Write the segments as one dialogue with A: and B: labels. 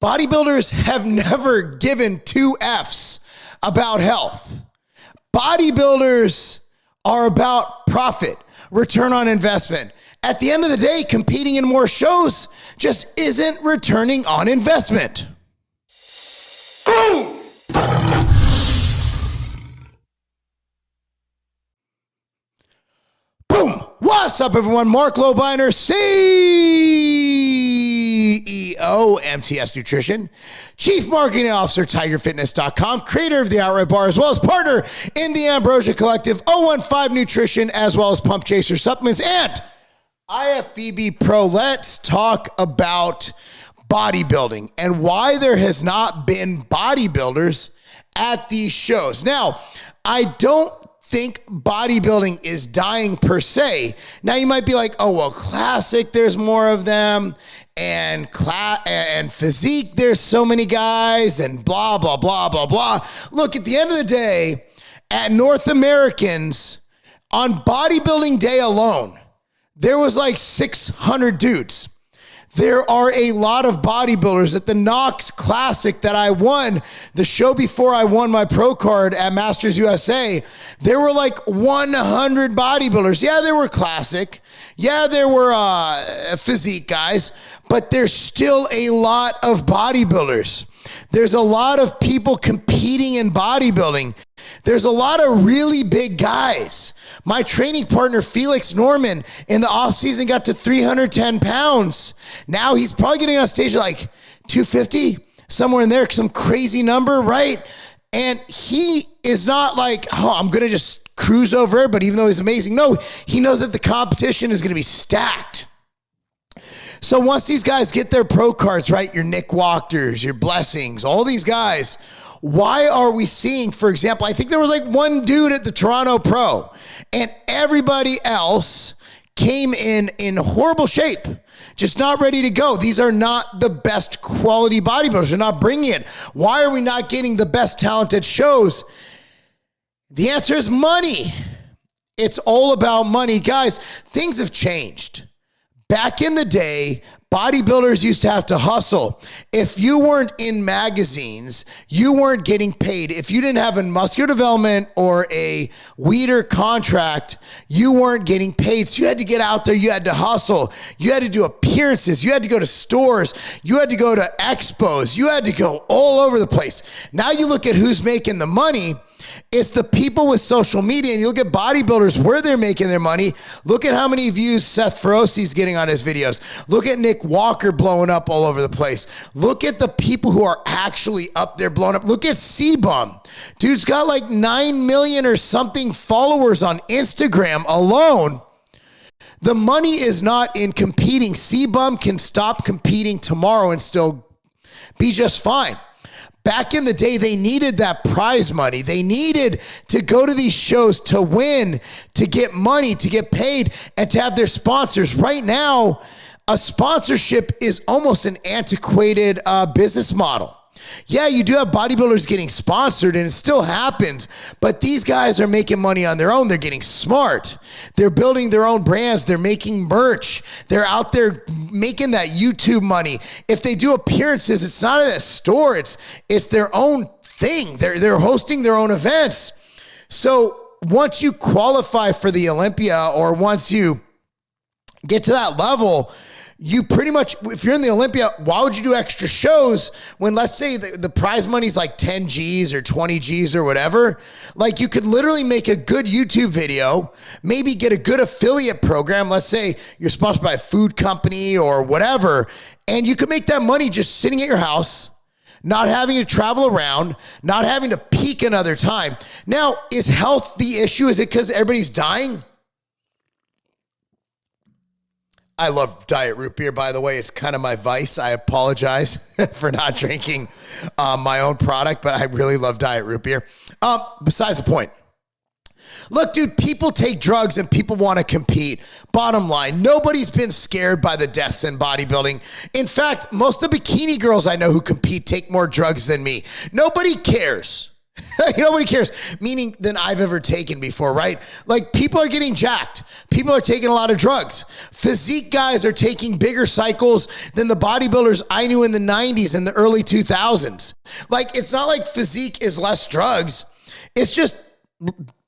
A: Bodybuilders have never given two Fs about health. Bodybuilders are about profit, return on investment. At the end of the day, competing in more shows just isn't returning on investment. Boom! Boom! What's up, everyone? Marc Lobliner, CEO, MTS Nutrition, Chief Marketing Officer, tigerfitness.com, creator of the Outright Bar, as well as partner in the Ambrosia Collective, 015 Nutrition, as well as Pump Chaser Supplements, and IFBB Pro. Let's talk about bodybuilding and why there has not been bodybuilders at these shows. Now, I don't think bodybuilding is dying per se. Now you might be like, oh, well, classic, there's more of them, and physique, there's so many guys, and blah, blah, blah, blah, blah. Look, at the end of the day, at North Americans, on bodybuilding day alone, there was like 600 dudes. There are a lot of bodybuilders. At the Knox Classic that I won, the show before I won my pro card at Masters USA, there were like 100 bodybuilders. Yeah, there were classic. Yeah, there were physique guys, but there's still a lot of bodybuilders. There's a lot of people competing in bodybuilding. There's a lot of really big guys. My training partner, Felix Norman, in the offseason got to 310 pounds. Now he's probably getting on stage at like 250, somewhere in there, some crazy number, right? And he is not like, oh, I'm going to just cruise over everybody, even though he's amazing. No, he knows that the competition is going to be stacked. So once these guys get their pro cards, right, your Nick Walkers, your Blessings, all these guys, why are we seeing, for example, I think there was like one dude at the Toronto Pro, and everybody else came in horrible shape, just not ready to go. These are not the best quality bodybuilders. They're not bringing it. Why are we not getting the best talented shows? The answer is money. It's all about money. Guys, things have changed. Back in the day, bodybuilders used to have to hustle. If you weren't in magazines, you weren't getting paid. If you didn't have a muscular development or a Weider contract, you weren't getting paid. So you had to get out there. You had to hustle. You had to do appearances. You had to go to stores. You had to go to expos. You had to go all over the place. Now you look at who's making the money. It's the people with social media, and you look at bodybuilders, where they're making their money. Look at how many views Seth Feroci's getting on his videos. Look at Nick Walker blowing up all over the place. Look at the people who are actually up there blowing up. Look at C-Bum. Dude's got like 9 million or something followers on Instagram alone. The money is not in competing. C-Bum can stop competing tomorrow and still be just fine. Back in the day, they needed that prize money. They needed to go to these shows to win, to get money, to get paid, and to have their sponsors. Right now, a sponsorship is almost an antiquated business model. Yeah, you do have bodybuilders getting sponsored, and it still happens, but these guys are making money on their own. They're getting smart. They're building their own brands. They're making merch. They're out there making that YouTube money. If they do appearances, it's not at a store. It's their own thing. They're hosting their own events. So once you qualify for the Olympia, or once you get to that level, you pretty much, if you're in the Olympia, why would you do extra shows when, let's say, the prize money's like 10 G's or 20 G's or whatever? Like, you could literally make a good YouTube video, maybe get a good affiliate program. Let's say you're sponsored by a food company or whatever, and you could make that money just sitting at your house, not having to travel around, not having to peak another time. Now, is health the issue? Is it because everybody's dying? I love diet root beer, by the way. It's kind of my vice. I apologize for not drinking my own product, but I really love diet root beer. Besides the point. Look, dude, people take drugs and people want to compete. Bottom line, nobody's been scared by the deaths in bodybuilding. In fact, most of the bikini girls I know who compete take more drugs than me. Nobody cares. Nobody cares, meaning than I've ever taken before, right? Like people are getting jacked. People are taking a lot of drugs. Physique guys are taking bigger cycles than the bodybuilders I knew in the 90s and the early 2000s. Like it's not like physique is less drugs. It's just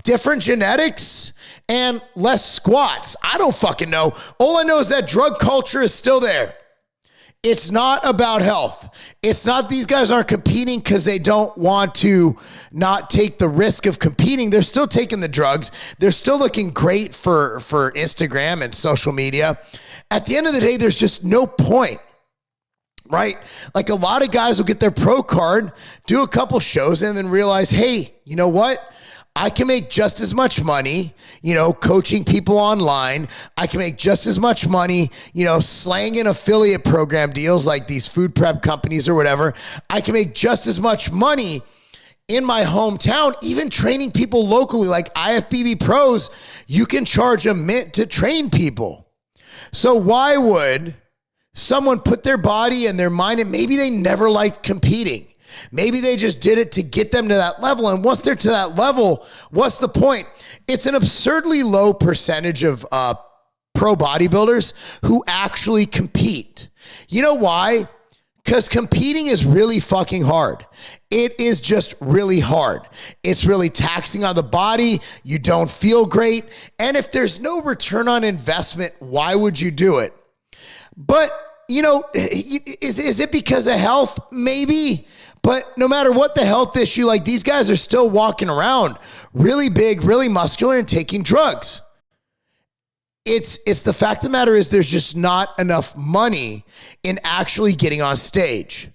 A: different genetics and less squats. I don't fucking know. All I know is that drug culture is still there. It's not about health. It's not these guys aren't competing because they don't want to not take the risk of competing. They're still taking the drugs. They're still looking great for Instagram and social media. At the end of the day, there's just no point, right? Like a lot of guys will get their pro card, do a couple shows, and then realize, hey, you know what? I can make just as much money, coaching people online. I can make just as much money, slanging affiliate program deals like these food prep companies or whatever. I can make just as much money in my hometown, even training people locally like IFBB pros. You can charge a mint to train people. So why would someone put their body and their mind, and maybe they never liked competing. Maybe they just did it to get them to that level. And once they're to that level, what's the point? It's an absurdly low percentage of pro bodybuilders who actually compete. You know why? Because competing is really fucking hard. It is just really hard. It's really taxing on the body. You don't feel great. And if there's no return on investment, why would you do it? But, is it because of health? Maybe. But no matter what the health issue, like these guys are still walking around really big, really muscular and taking drugs. It's the fact of the matter is there's just not enough money in actually getting on stage.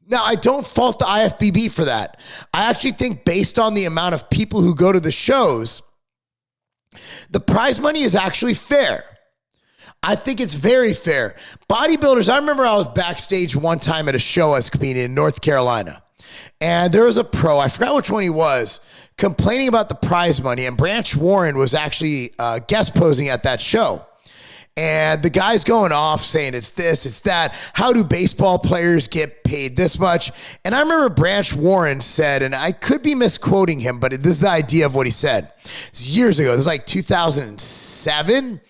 A: Now, I don't fault the IFBB for that. I actually think based on the amount of people who go to the shows, the prize money is actually fair. I think it's very fair. Bodybuilders, I remember I was backstage one time at a show I was competing in North Carolina. And there was a pro, I forgot which one he was, complaining about the prize money. And Branch Warren was actually guest posing at that show. And the guy's going off saying it's this, it's that. How do baseball players get paid this much? And I remember Branch Warren said, and I could be misquoting him, but this is the idea of what he said. It's years ago. This was like 2007.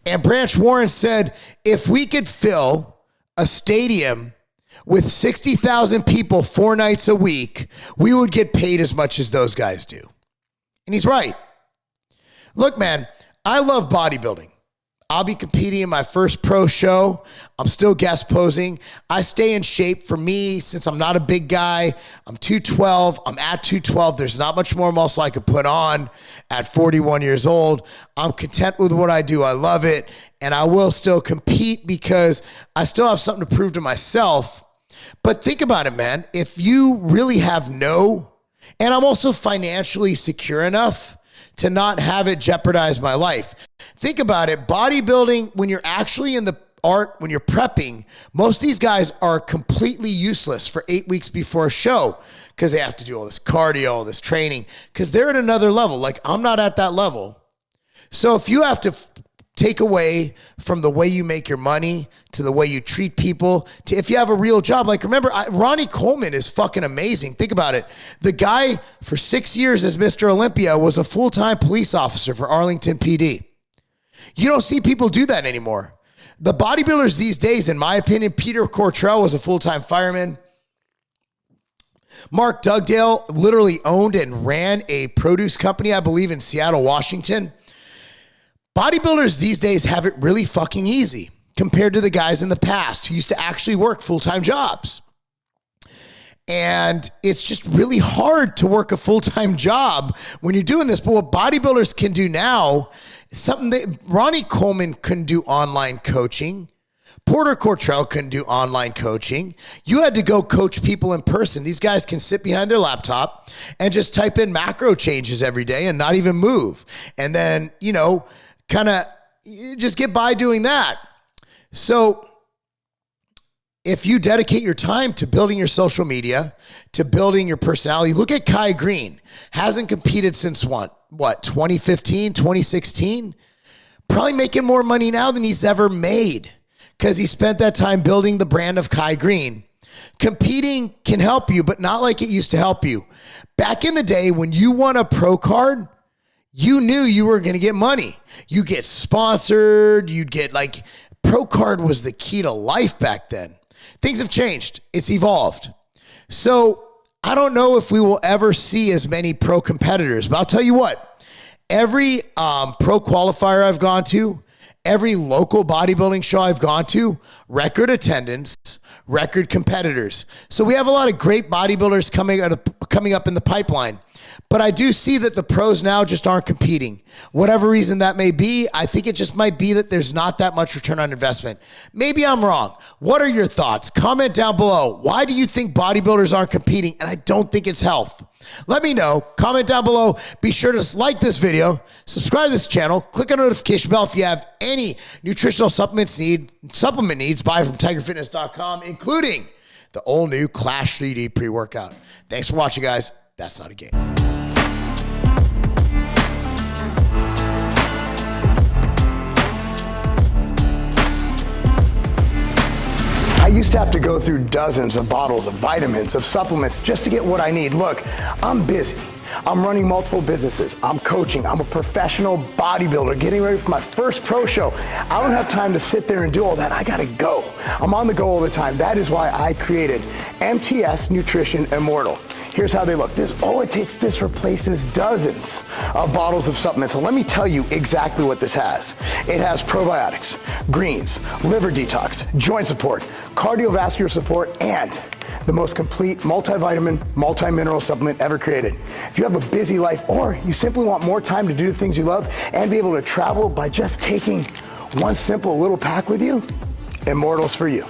A: And Branch Warren said, if we could fill a stadium with 60,000 people 4 nights a week, we would get paid as much as those guys do. And he's right. Look, man, I love bodybuilding. I'll be competing in my first pro show. I'm still guest posing. I stay in shape. For me, since I'm not a big guy, I'm 212. I'm at 212. There's not much more muscle I could put on at 41 years old. I'm content with what I do. I love it. And I will still compete because I still have something to prove to myself. But think about it, man. If you really have and I'm also financially secure enough to not have it jeopardize my life. Think about it. Bodybuilding, when you're actually in the art, when you're prepping, most of these guys are completely useless for 8 weeks before a show because they have to do all this cardio, all this training, because they're at another level. Like, I'm not at that level. So if you have to take away from the way you make your money to the way you treat people, to if you have a real job, like remember, Ronnie Coleman is fucking amazing. Think about it. The guy for 6 years as Mr. Olympia was a full-time police officer for Arlington PD. You don't see people do that anymore. The bodybuilders these days, in my opinion, Peter Cortrell was a full-time fireman. Marc Dugdale literally owned and ran a produce company, I believe, in Seattle, Washington. Bodybuilders these days have it really fucking easy compared to the guys in the past who used to actually work full-time jobs. And it's just really hard to work a full-time job when you're doing this. But what bodybuilders can do now, something that Ronnie Coleman couldn't do online coaching. Porter Cortrell couldn't do online coaching. You had to go coach people in person. These guys can sit behind their laptop and just type in macro changes every day and not even move. And then, kind of just get by doing that. So if you dedicate your time to building your social media, to building your personality, look at Kai Green. Hasn't competed since what, 2015, 2016? Probably making more money now than he's ever made because he spent that time building the brand of Kai Green. Competing can help you, but not like it used to help you. Back in the day when you won a pro card, you knew you were going to get money. You get sponsored, you'd get like, pro card was the key to life back then. Things have changed. It's evolved. So I don't know if we will ever see as many pro competitors, but I'll tell you what, every pro qualifier I've gone to, every local bodybuilding show I've gone to, record attendance, record competitors. So we have a lot of great bodybuilders coming up in the pipeline. But I do see that the pros now just aren't competing. Whatever reason that may be, I think it just might be that there's not that much return on investment. Maybe I'm wrong. What are your thoughts? Comment down below. Why do you think bodybuilders aren't competing? And I don't think it's health. Let me know. Comment down below. Be sure to like this video, subscribe to this channel, click on the notification bell if you have any nutritional supplement needs, buy from tigerfitness.com, including the all new Clash 3D pre-workout. Thanks for watching, guys. That's not a game. I used to have to go through dozens of bottles of vitamins, of supplements, just to get what I need. Look, I'm busy. I'm running multiple businesses. I'm coaching. I'm a professional bodybuilder getting ready for my first pro show. I don't have time to sit there and do all that. I gotta go. I'm on the go all the time. That is why I created MTS Nutrition Immortal. Here's how they look. This replaces dozens of bottles of supplements. So let me tell you exactly what this has. It has probiotics, greens, liver detox, joint support, cardiovascular support, and the most complete multivitamin, multi-mineral supplement ever created. If you have a busy life or you simply want more time to do the things you love and be able to travel by just taking one simple little pack with you, Immortal's for you.